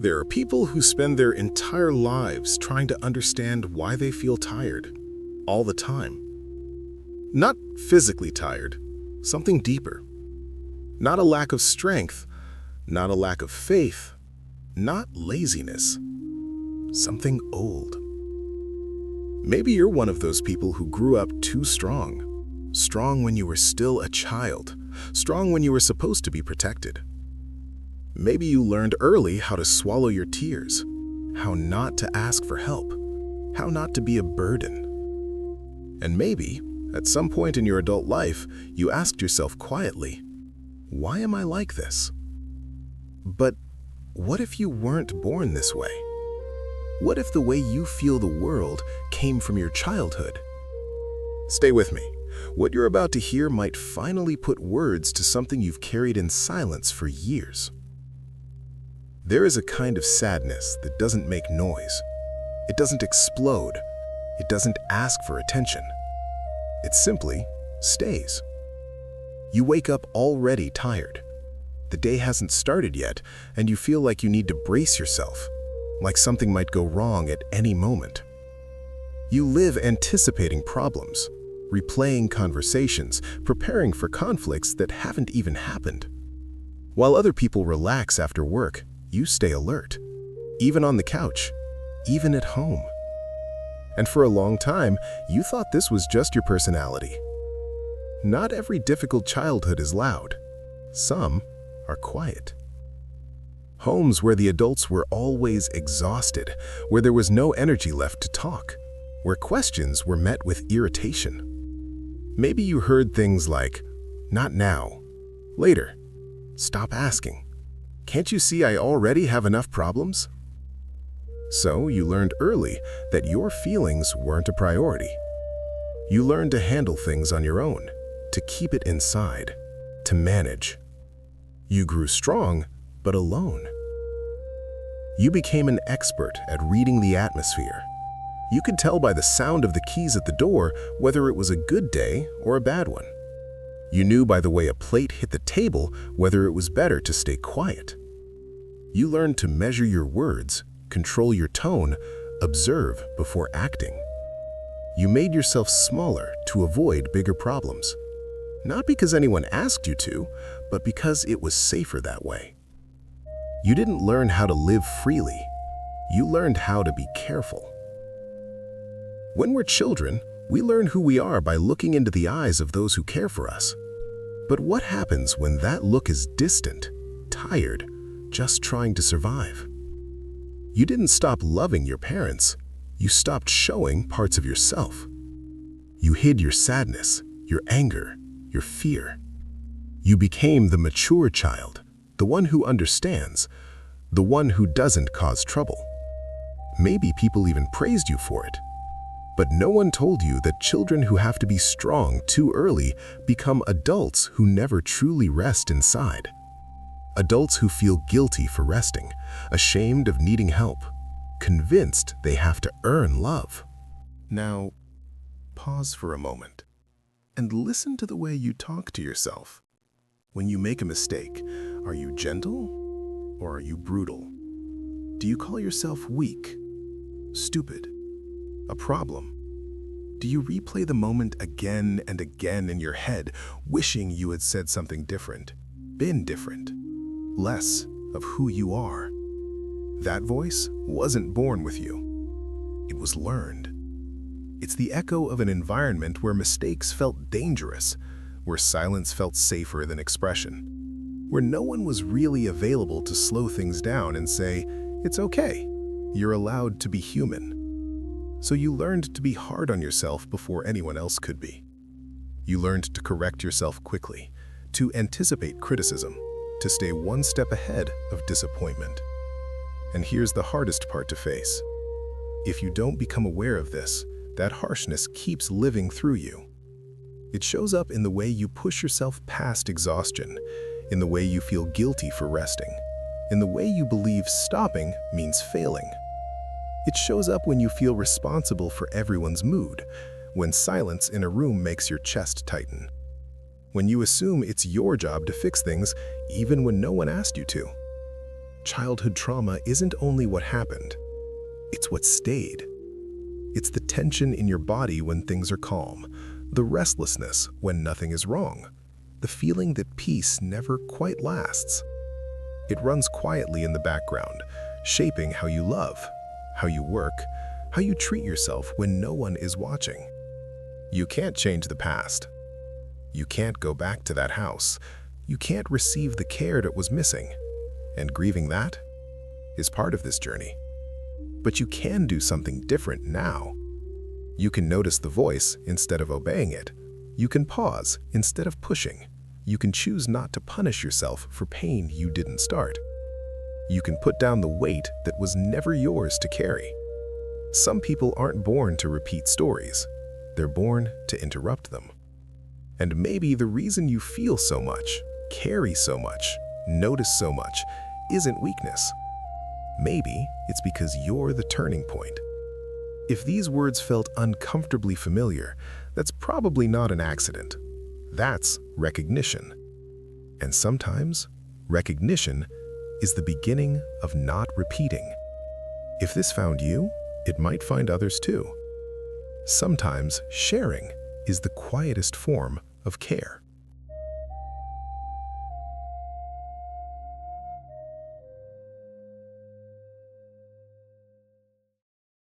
There are people who spend their entire lives trying to understand why they feel tired, all the time. Not physically tired, something deeper. Not a lack of strength, not a lack of faith, not laziness. Something old. Maybe you're one of those people who grew up too strong. Strong when you were still a child. Strong when you were supposed to be protected. Maybe you learned early how to swallow your tears, how not to ask for help, how not to be a burden. And maybe, at some point in your adult life, you asked yourself quietly, why am I like this? But what if you weren't born this way? What if the way you feel the world came from your childhood? Stay with me. What you're about to hear might finally put words to something you've carried in silence for years. There is a kind of sadness that doesn't make noise. It doesn't explode. It doesn't ask for attention. It simply stays. You wake up already tired. The day hasn't started yet, and you feel like you need to brace yourself, like something might go wrong at any moment. You live anticipating problems, replaying conversations, preparing for conflicts that haven't even happened. While other people relax after work, you stay alert, even on the couch, even at home. And for a long time, you thought this was just your personality. Not every difficult childhood is loud. Some are quiet. Homes where the adults were always exhausted, where there was no energy left to talk, where questions were met with irritation. Maybe you heard things like, "Not now," "Later," "Stop asking," "Can't you see I already have enough problems?" So you learned early that your feelings weren't a priority. You learned to handle things on your own, to keep it inside, to manage. You grew strong, but alone. You became an expert at reading the atmosphere. You could tell by the sound of the keys at the door whether it was a good day or a bad one. You knew by the way a plate hit the table whether it was better to stay quiet. You learned to measure your words, control your tone, observe before acting. You made yourself smaller to avoid bigger problems. Not because anyone asked you to, but because it was safer that way. You didn't learn how to live freely. You learned how to be careful. When we're children, we learn who we are by looking into the eyes of those who care for us. But what happens when that look is distant, tired, just trying to survive? You didn't stop loving your parents. You stopped showing parts of yourself. You hid your sadness, your anger, your fear. You became the mature child, the one who understands, the one who doesn't cause trouble. Maybe people even praised you for it. But no one told you that children who have to be strong too early become adults who never truly rest inside. Adults who feel guilty for resting, ashamed of needing help, convinced they have to earn love. Now, pause for a moment and listen to the way you talk to yourself. When you make a mistake, are you gentle or are you brutal? Do you call yourself weak, stupid, a problem? Do you replay the moment again and again in your head, wishing you had said something different, been different, less of who you are? That voice wasn't born with you. It was learned. It's the echo of an environment where mistakes felt dangerous, where silence felt safer than expression, where no one was really available to slow things down and say, "It's okay, you're allowed to be human." So you learned to be hard on yourself before anyone else could be. You learned to correct yourself quickly, to anticipate criticism, to stay one step ahead of disappointment. And here's the hardest part to face. If you don't become aware of this, that harshness keeps living through you. It shows up in the way you push yourself past exhaustion, in the way you feel guilty for resting, in the way you believe stopping means failing. It shows up when you feel responsible for everyone's mood, when silence in a room makes your chest tighten, when you assume it's your job to fix things even when no one asked you to. Childhood trauma isn't only what happened, it's what stayed. It's the tension in your body when things are calm, the restlessness when nothing is wrong, the feeling that peace never quite lasts. It runs quietly in the background, shaping how you love, how you work, how you treat yourself when no one is watching. You can't change the past. You can't go back to that house. You can't receive the care that was missing. And grieving that is part of this journey. But you can do something different now. You can notice the voice instead of obeying it. You can pause instead of pushing. You can choose not to punish yourself for pain you didn't start. You can put down the weight that was never yours to carry. Some people aren't born to repeat stories. They're born to interrupt them. And maybe the reason you feel so much, carry so much, notice so much, isn't weakness. Maybe it's because you're the turning point. If these words felt uncomfortably familiar, that's probably not an accident. That's recognition. And sometimes, recognition is the beginning of not repeating. If this found you, it might find others too. Sometimes sharing is the quietest form of care.